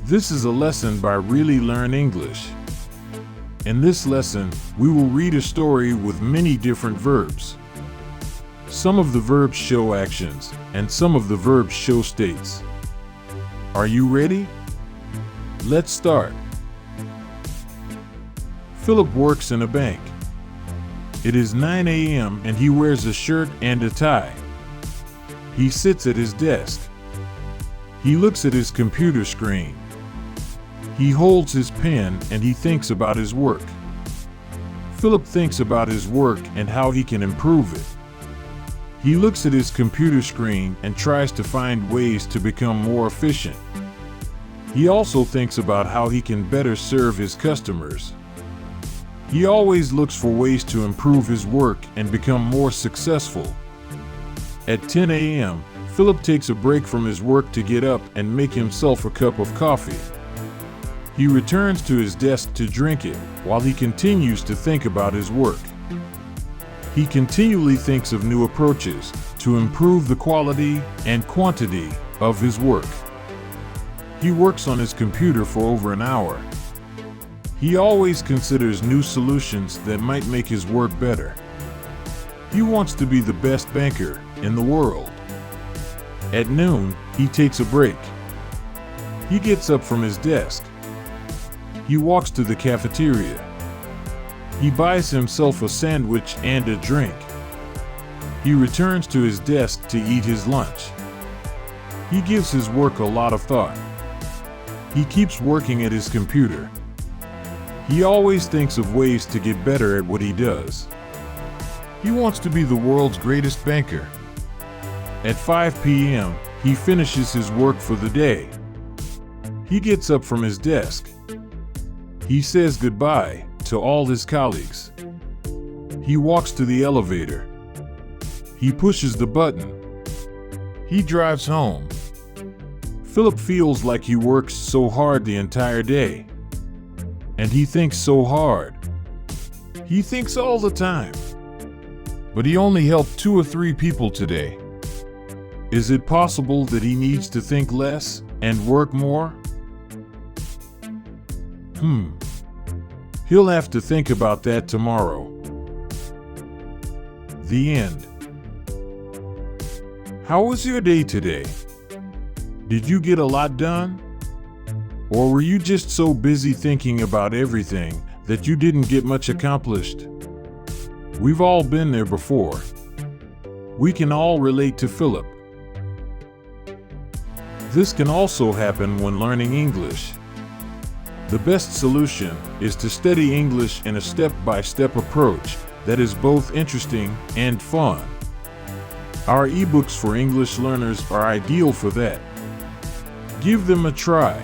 This is a lesson by Really Learn English. In this lesson, we will read a story with many different verbs. Some of the verbs show actions, and some of the verbs show states. Are you ready? Let's start. Philip works in a bank. It is 9 a.m. and he wears a shirt and a tie. He sits at his desk. He looks at his computer screen. He holds his pen and he thinks about his work. Philip thinks about his work and how he can improve it. He looks at his computer screen and tries to find ways to become more efficient. He also thinks about how he can better serve his customers. He always looks for ways to improve his work and become more successful. At 10 a.m., Philip takes a break from his work to get up and make himself a cup of coffee. He returns to his desk to drink it while he continues to think about his work. He continually thinks of new approaches to improve the quality and quantity of his work. He works on his computer for over an hour. He always considers new solutions that might make his work better. He wants to be the best banker in the world. At noon, he takes a break. He gets up from his desk. He walks to the cafeteria. He buys himself a sandwich and a drink. He returns to his desk to eat his lunch. He gives his work a lot of thought. He keeps working at his computer. He always thinks of ways to get better at what he does. He wants to be the world's greatest banker. At 5 p.m., he finishes his work for the day. He gets up from his desk. He says goodbye to all his colleagues. He walks to the elevator. He pushes the button. He drives home. Philip feels like he works so hard the entire day. And he thinks so hard. He thinks all the time. But he only helped 2 or 3 people today. Is it possible that he needs to think less and work more? He'll have to think about that tomorrow. The end. How was your day today? Did you get a lot done? Or were you just so busy thinking about everything that you didn't get much accomplished? We've all been there before. We can all relate to Philip. This can also happen when learning English. The best solution is to study English in a step-by-step approach that is both interesting and fun. Our ebooks for English learners are ideal for that. Give them a try.